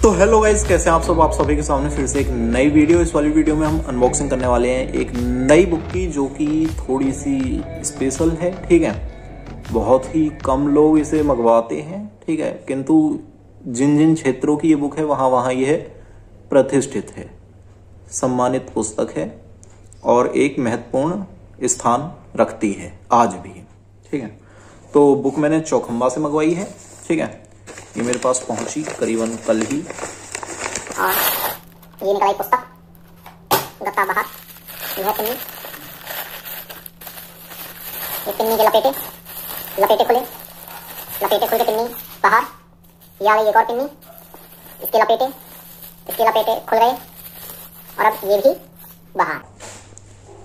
तो hello guys, कैसे हैं आप सब। आप सभी के सामने फिर से एक नई वीडियो। इस वाली वीडियो में हम अनबॉक्सिंग करने वाले हैं एक नई बुक की, जो कि थोड़ी सी स्पेशल है। ठीक है, बहुत ही कम लोग इसे मंगवाते हैं। ठीक है, किंतु जिन जिन क्षेत्रों की ये बुक है वहां वहां ये प्रतिष्ठित है, सम्मानित पुस्तक है और एक महत्वपूर्ण स्थान रखती है आज भी। ठीक है, तो बुक मैंने चौखंबा से मंगवाई है। ठीक है, ये मेरे पास पहुंची करीबन कल ही। और ये निकलाई पुस्तक गत्ता बाहर। यह पिन्नी, ये पिन्नी के लपेटे खुले, लपेटे खुल के पिन्नी बाहर। ये आ गई एक और पिन्नी, इसके लपेटे खुल गए और अब ये भी बाहर।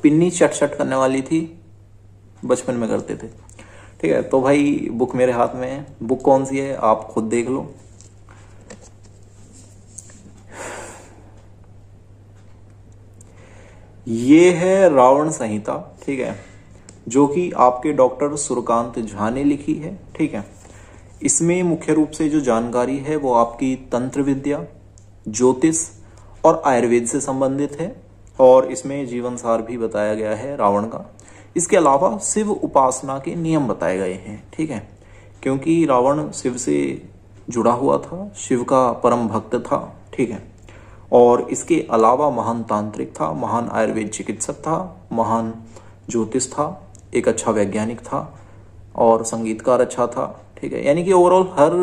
पिन्नी चट करने वाली थी, बचपन में करते थे। ठीक है, तो भाई बुक मेरे हाथ में है। बुक कौन सी है आप खुद देख लो। ये है रावण संहिता। ठीक है, जो कि आपके डॉक्टर सूर्यकांत झा ने लिखी है। ठीक है, इसमें मुख्य रूप से जो जानकारी है वो आपकी तंत्र विद्या, ज्योतिष और आयुर्वेद से संबंधित है। और इसमें जीवन सार भी बताया गया है रावण का। इसके अलावा शिव उपासना के नियम बताए गए हैं। ठीक है, क्योंकि रावण शिव से जुड़ा हुआ था, शिव का परम भक्त था। ठीक है, और इसके अलावा महान तांत्रिक था, महान आयुर्वेद चिकित्सक था, महान ज्योतिष था, एक अच्छा वैज्ञानिक था और संगीतकार अच्छा था। ठीक है, यानी कि ओवरऑल हर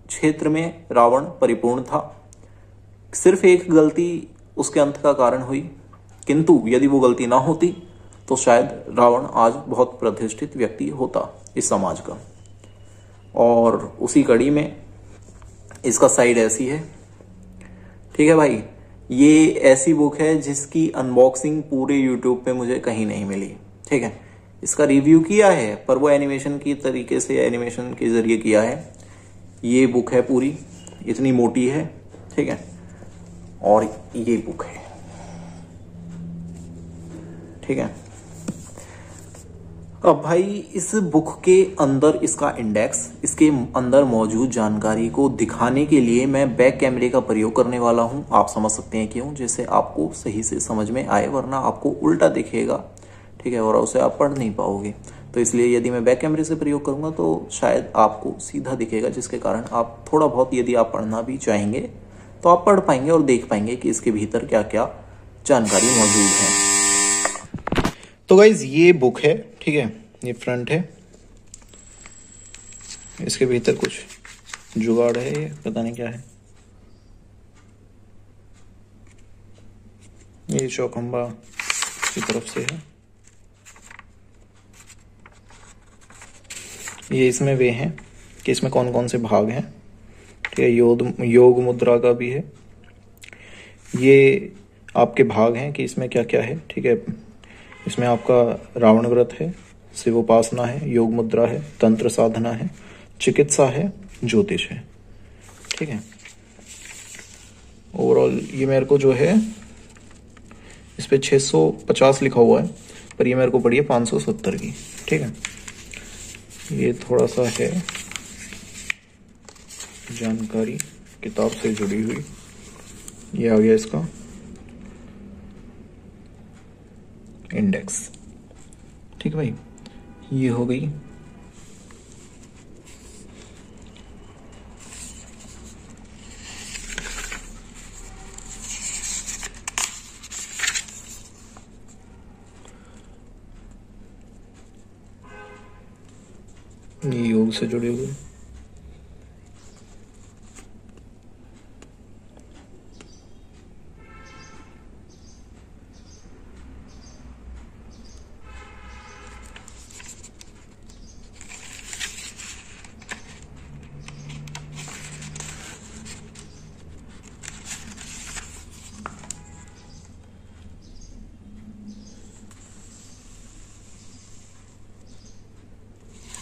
क्षेत्र में रावण परिपूर्ण था। सिर्फ एक गलती उसके अंत का कारण हुई, किंतु यदि वो गलती ना होती तो शायद रावण आज बहुत प्रतिष्ठित व्यक्ति होता इस समाज का। और उसी कड़ी में इसका साइड ऐसी है। ठीक है भाई, ये ऐसी बुक है जिसकी अनबॉक्सिंग पूरे यूट्यूब पे मुझे कहीं नहीं मिली। ठीक है, इसका रिव्यू किया है पर वो एनिमेशन की तरीके से, एनिमेशन के जरिए किया है। ये बुक है पूरी, इतनी मोटी है। ठीक है, और ये बुक है। ठीक है, अब भाई इस बुक के अंदर इसका इंडेक्स, इसके अंदर मौजूद जानकारी को दिखाने के लिए मैं बैक कैमरे का प्रयोग करने वाला हूं। आप समझ सकते हैं क्यों, जैसे आपको सही से समझ में आए, वरना आपको उल्टा दिखेगा। ठीक है, और उसे आप पढ़ नहीं पाओगे। तो इसलिए यदि मैं बैक कैमरे से प्रयोग करूंगा तो शायद आपको सीधा दिखेगा, जिसके कारण आप थोड़ा बहुत, यदि आप पढ़ना भी चाहेंगे तो आप पढ़ पाएंगे और देख पाएंगे कि इसके भीतर क्या क्या जानकारी मौजूद है। तो गाइज ये बुक है। ठीक है, ये फ्रंट है, इसके भीतर कुछ जुगाड़ है, ये पता नहीं क्या है। ये चौखंबा की तरफ से है। ये इसमें वे हैं कि इसमें कौन कौन से भाग हैं। ठीक है, योग मुद्रा का भी है। ये आपके भाग हैं कि इसमें क्या क्या है। ठीक है, इसमें आपका रावण व्रत है, शिव उपासना है, योग मुद्रा है, तंत्र साधना है, चिकित्सा है, ज्योतिष है। ठीक है, ओवरऑल ये मेरे को जो है इस पे 650 लिखा हुआ है, पर ये मेरे को पड़ी है 570 की। ठीक है, ये थोड़ा सा है जानकारी किताब से जुड़ी हुई। ये आ गया इसका इंडेक्स। ठीक है भाई, ये हो गई ये योग से जुड़े हुए।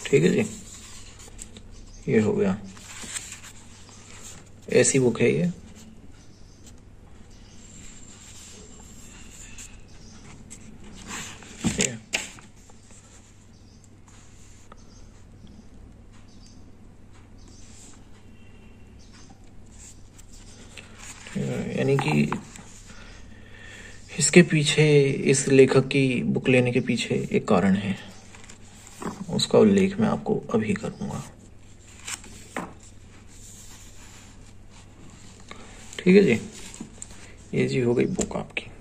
ठीक है जी, ये हो गया। ऐसी बुक है ये। ठीक है, यानी कि इसके पीछे, इस लेखक की बुक लेने के पीछे एक कारण है, उसका उल्लेख मैं आपको अभी करूंगा। ठीक है जी, ये जी हो गई बुक आपकी।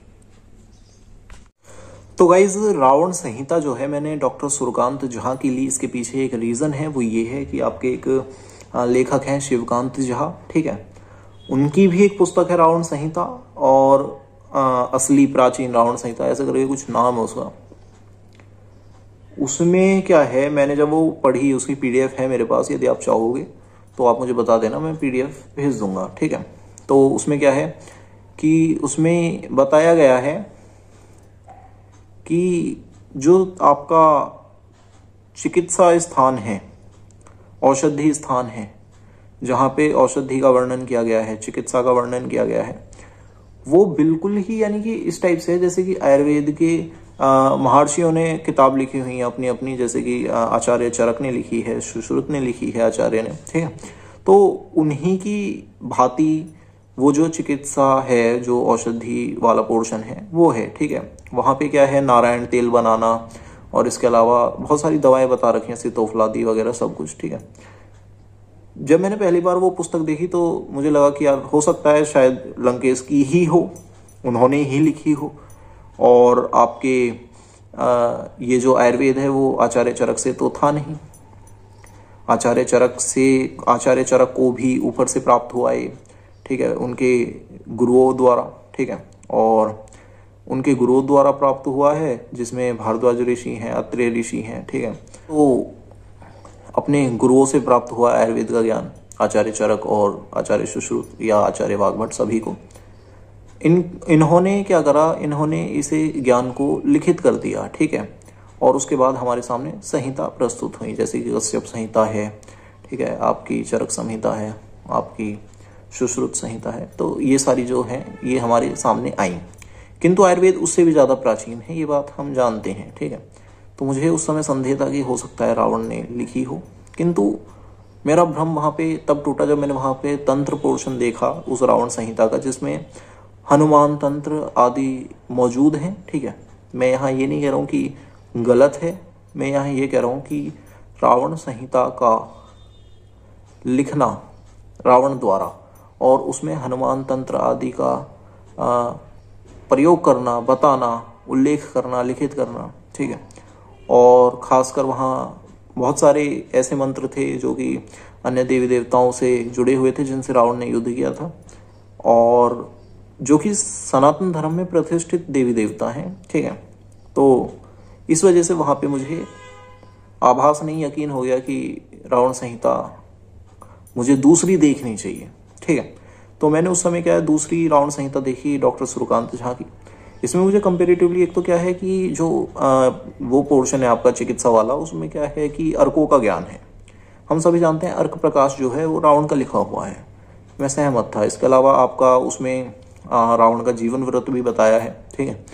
तो गाइज, रावण संहिता जो है मैंने डॉक्टर सूर्यकांत झा की ली। इसके पीछे एक रीजन है, वो ये है कि आपके एक लेखक हैं शिवकांत झा, ठीक है, उनकी भी एक पुस्तक है रावण संहिता, और असली प्राचीन रावण संहिता ऐसे करके कुछ नाम है उसका। उसमें क्या है, मैंने जब वो पढ़ी, उसकी पीडीएफ है मेरे पास, यदि आप चाहोगे तो आप मुझे बता देना, मैं पीडीएफ भेज दूंगा। ठीक है, तो उसमें क्या है कि उसमें बताया गया है कि जो आपका चिकित्सा स्थान है, औषधि स्थान है, जहां पे औषधि का वर्णन किया गया है, चिकित्सा का वर्णन किया गया है, वो बिल्कुल ही यानी कि इस टाइप से है जैसे कि आयुर्वेद के महर्षियों ने किताब लिखी हुई है अपनी अपनी, जैसे कि आचार्य चरक ने लिखी है, सुश्रुत ने लिखी है, आचार्य ने, ठीक है। तो उन्हीं की भांति वो जो चिकित्सा है, जो औषधि वाला पोर्शन है वो है, ठीक है। वहां पे क्या है, नारायण तेल बनाना, और इसके अलावा बहुत सारी दवाएं बता रखी हैं, सितोफलादी वगैरह सब कुछ, ठीक है। जब मैंने पहली बार वो पुस्तक देखी तो मुझे लगा कि यार हो सकता है शायद लंकेश की ही हो, उन्होंने ही लिखी हो, और आपके ये जो आयुर्वेद है वो आचार्य चरक से तो था नहीं, आचार्य चरक को भी ऊपर से प्राप्त हुआ है, ठीक है, उनके गुरुओं द्वारा, ठीक है, और उनके गुरुओं द्वारा प्राप्त हुआ है, जिसमें भारद्वाज ऋषि हैं, अत्रेय ऋषि हैं, ठीक है। तो अपने गुरुओं से प्राप्त हुआ आयुर्वेद का ज्ञान आचार्य चरक और आचार्य सुश्रुत या आचार्य वाग्भट सभी को, इन्होंने क्या करा, इन्होंने इसे ज्ञान को लिखित कर दिया, ठीक है। और उसके बाद हमारे सामने संहिता प्रस्तुत हुई, जैसे कि कश्यप संहिता है, ठीक है, आपकी चरक संहिता है, आपकी सुश्रुत संहिता है। तो ये सारी जो है ये हमारे सामने आई, किंतु आयुर्वेद उससे भी ज्यादा प्राचीन है, ये बात हम जानते हैं, ठीक है। तो मुझे उस समय संदेह था कि हो सकता है रावण ने लिखी हो, किंतु मेरा भ्रम वहां पे तब टूटा जब मैंने वहां पे तंत्र पोर्शन देखा उस रावण संहिता का, जिसमें हनुमान तंत्र आदि मौजूद हैं, ठीक है। मैं यहाँ ये नहीं कह रहा हूँ कि गलत है, मैं यहाँ ये कह रहा हूँ कि रावण संहिता का लिखना रावण द्वारा और उसमें हनुमान तंत्र आदि का प्रयोग करना, बताना, उल्लेख करना, लिखित करना, ठीक है। और खासकर वहाँ बहुत सारे ऐसे मंत्र थे जो कि अन्य देवी देवताओं से जुड़े हुए थे, जिनसे रावण ने युद्ध किया था, और जो कि सनातन धर्म में प्रतिष्ठित देवी देवता हैं, ठीक है। तो इस वजह से वहां पे मुझे आभास नहीं, यकीन हो गया कि रावण संहिता मुझे दूसरी देखनी चाहिए, ठीक है। तो मैंने उस समय क्या है, दूसरी रावण संहिता देखी डॉक्टर सूर्यकांत झा की। इसमें मुझे कंपेरेटिवली एक तो क्या है कि जो वो पोर्शन है आपका चिकित्सा वाला, उसमें क्या है कि अर्कों का ज्ञान है। हम सभी जानते हैं अर्क प्रकाश जो है वो रावण का लिखा हुआ है, मैं सहमत था। इसके अलावा आपका उसमें रावण का जीवन व्रत भी बताया है, ठीक है,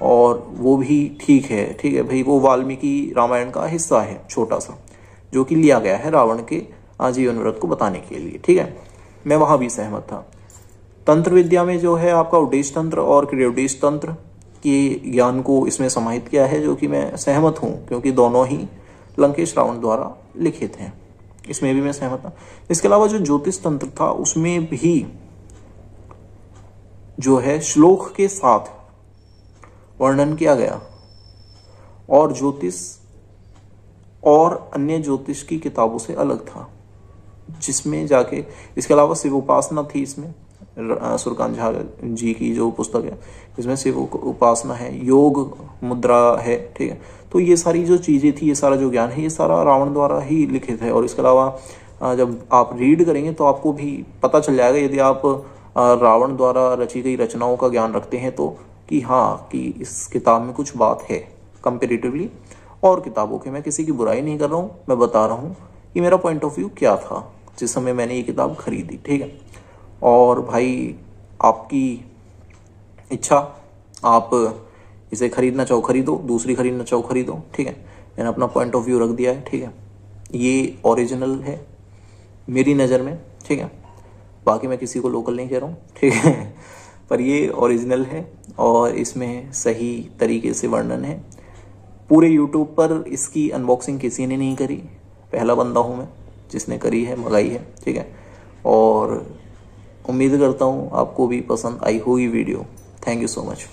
और वो भी ठीक है, ठीक है भाई, वो वाल्मीकि रामायण का हिस्सा है छोटा सा, जो कि लिया गया है रावण के जीवन व्रत को बताने के लिए, ठीक है, मैं वहां भी सहमत था। तंत्र विद्या में जो है आपका उद्देश्य तंत्र और क्रियोदेश तंत्र के ज्ञान को इसमें समाहित किया है, जो कि मैं सहमत हूं, क्योंकि दोनों ही लंकेश रावण द्वारा लिखित हैं, इसमें भी मैं सहमत था। इसके अलावा जो ज्योतिष तंत्र था उसमें भी जो है श्लोक के साथ वर्णन किया गया, और ज्योतिष और अन्य ज्योतिष की किताबों से अलग था, जिसमें जाके इसके अलावा शिव उपासना थी। इसमें सूर्यकांत झा जी की जो पुस्तक है, इसमें शिव उपासना है, योग मुद्रा है, ठीक है। तो ये सारी जो चीजें थी, ये सारा जो ज्ञान है, ये सारा रावण द्वारा ही लिखित है। और इसके अलावा जब आप रीड करेंगे तो आपको भी पता चल जाएगा, यदि आप रावण द्वारा रची गई रचनाओं का ज्ञान रखते हैं, तो कि हाँ, कि इस किताब में कुछ बात है कंपेरेटिवली और किताबों के। मैं किसी की बुराई नहीं कर रहा हूँ, मैं बता रहा हूँ कि मेरा पॉइंट ऑफ व्यू क्या था जिस समय मैंने ये किताब खरीदी, ठीक है। और भाई आपकी इच्छा, आप इसे खरीदना चाहो खरीदो, दूसरी खरीदना चाहो खरीदो, ठीक है। मैंने अपना पॉइंट ऑफ व्यू रख दिया है, ठीक है। ये ओरिजिनल है मेरी नज़र में, ठीक है। बाकी मैं किसी को लोकल नहीं कह रहा हूँ, ठीक है। पर ये ओरिजिनल है और इसमें सही तरीके से वर्णन है। पूरे यूट्यूब पर इसकी अनबॉक्सिंग किसी ने नहीं करी, पहला बंदा हूँ मैं जिसने करी है, मंगाई है, ठीक है। और उम्मीद करता हूँ आपको भी पसंद आई होगी video. Thank you so much.